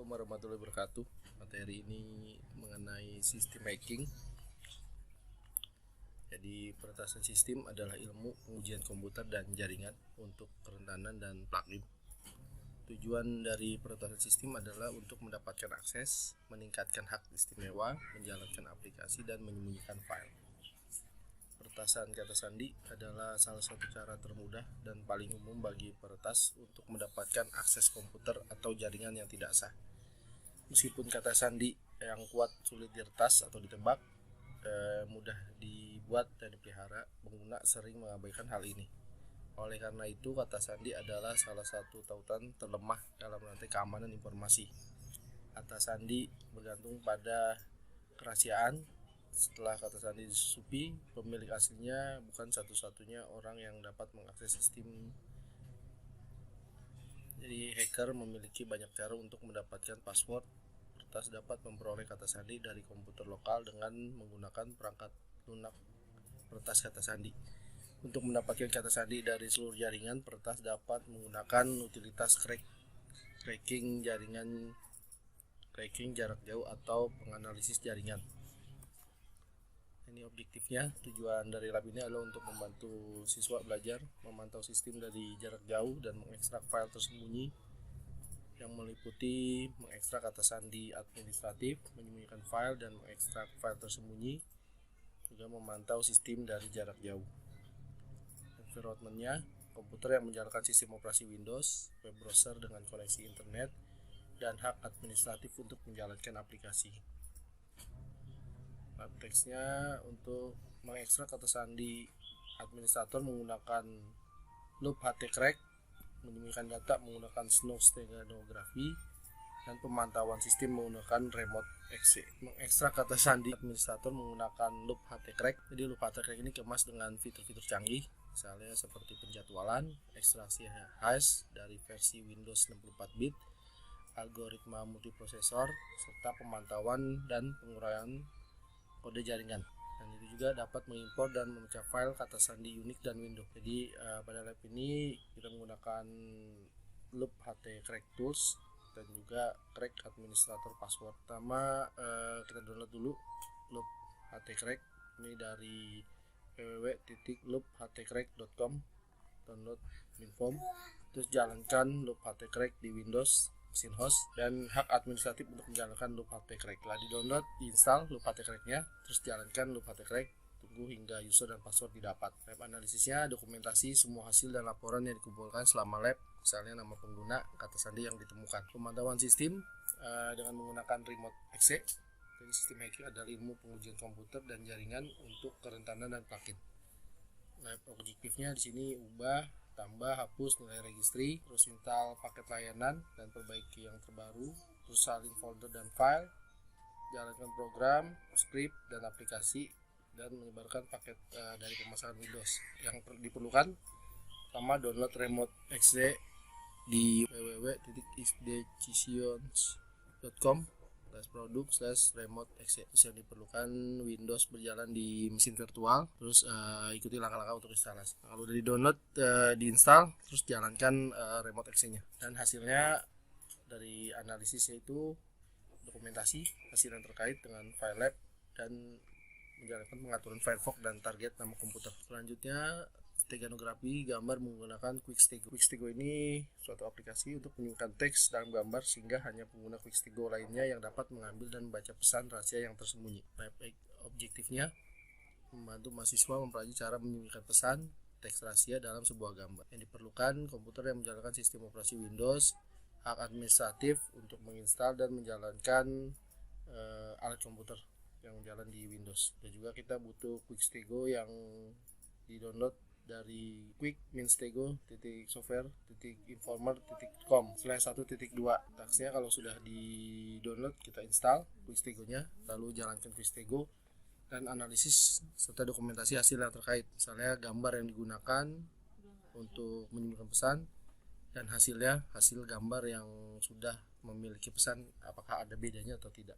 Assalamualaikum warahmatullahi wabarakatuh. Materi ini mengenai sistem hacking. Jadi peretasan sistem adalah ilmu pengujian komputer dan jaringan untuk kerentanan dan plugin. Tujuan dari peretasan sistem adalah untuk mendapatkan akses, meningkatkan hak istimewa, menjalankan aplikasi, dan menyembunyikan file. Peretasan kata sandi adalah salah satu cara termudah dan paling umum bagi peretas untuk mendapatkan akses komputer atau jaringan yang tidak sah. Meskipun kata sandi yang kuat sulit diretas atau ditebak, mudah dibuat dan dipelihara, pengguna sering mengabaikan hal ini. Oleh karena itu, kata sandi adalah salah satu tautan terlemah dalam rantai keamanan informasi. Kata sandi bergantung pada kerahasiaan. Setelah kata sandi disusupi, pemilik aslinya bukan satu-satunya orang yang dapat mengakses sistem. Jadi hacker memiliki banyak cara untuk mendapatkan password. Peretas dapat memperoleh kata sandi dari komputer lokal dengan menggunakan perangkat lunak peretas kata sandi. Untuk mendapatkan kata sandi dari seluruh jaringan, peretas dapat menggunakan utilitas cracking jarak jauh atau penganalisis jaringan. Ini objektifnya. Tujuan dari lab ini adalah untuk membantu siswa belajar memantau sistem dari jarak jauh dan mengekstrak file tersembunyi yang meliputi mengekstrak kata sandi administratif, menyembunyikan file, dan mengekstrak file tersembunyi, juga memantau sistem dari jarak jauh. Environment-nya, komputer yang menjalankan sistem operasi Windows, web browser dengan koneksi internet, dan hak administratif untuk menjalankan aplikasi. Teksnya untuk mengekstrak kata sandi administrator menggunakan loop htcrack, menyembunyikan data menggunakan snow steganography, dan pemantauan sistem menggunakan remote exe. Mengekstrak kata sandi administrator menggunakan loop htcrack. Jadi loop htcrack ini kemas dengan fitur-fitur canggih, misalnya seperti penjadwalan, ekstraksi hash dari versi Windows 64 bit, algoritma multiprosesor, serta pemantauan dan penguraian kode jaringan. Dan itu juga dapat mengimpor dan memecah file kata sandi Unix dan Windows. Jadi pada lab ini kita menggunakan loop htcrack tools dan juga crack administrator password. Pertama kita download dulu loop htcrack ini dari www.loophtcrack.com, download WinForm, terus jalankan loop htcrack di Windows mesin host dan hak administratif untuk menjalankan loop htcrack. Setelah di-download, diinstal loop htcrack-nya, terus jalankan loop htcrack, tunggu hingga user dan password didapat. Lab analisisnya dokumentasi semua hasil dan laporan yang dikumpulkan selama lab, misalnya nama pengguna, kata sandi yang ditemukan. Pemantauan sistem dengan menggunakan remote exe. Jadi sistem hacking adalah ilmu pengujian komputer dan jaringan untuk kerentanan dan plugin. Lab objektifnya di sini ubah, tambah, hapus nilai registry, terus install paket layanan dan perbaiki yang terbaru, terus salin folder dan file, jalankan program, script dan aplikasi, dan menyebarkan paket dari pemasangan Windows. Yang diperlukan pertama, download remote exe di www.isdecisions.com/produk/remote exe. Terus yang diperlukan Windows berjalan di mesin virtual, terus ikuti langkah-langkah untuk instalasi. Kalau udah di download, diinstal, terus jalankan remote exe-nya. Dan hasilnya dari analisisnya itu dokumentasi hasil yang terkait dengan file lab dan menjalankan pengaturan Firefox dan target nama komputer. Selanjutnya steganografi gambar menggunakan QuickStego. QuickStego ini suatu aplikasi untuk menyimpan teks dalam gambar sehingga hanya pengguna QuickStego lainnya yang dapat mengambil dan membaca pesan rahasia yang tersembunyi. Objektifnya membantu mahasiswa mempelajari cara menyembunyikan pesan teks rahasia dalam sebuah gambar. Yang diperlukan komputer yang menjalankan sistem operasi Windows, hak administratif untuk menginstal dan menjalankan alat komputer yang jalan di Windows. Dan juga kita butuh QuickStego yang di-download dari quick-software.informer.com/1.2. Taksnya kalau sudah di-download, kita install QuickStego-nya, lalu jalankan QuickStego dan analisis serta dokumentasi hasil yang terkait, misalnya gambar yang digunakan untuk menyembunyikan pesan dan hasil gambar yang sudah memiliki pesan, apakah ada bedanya atau tidak.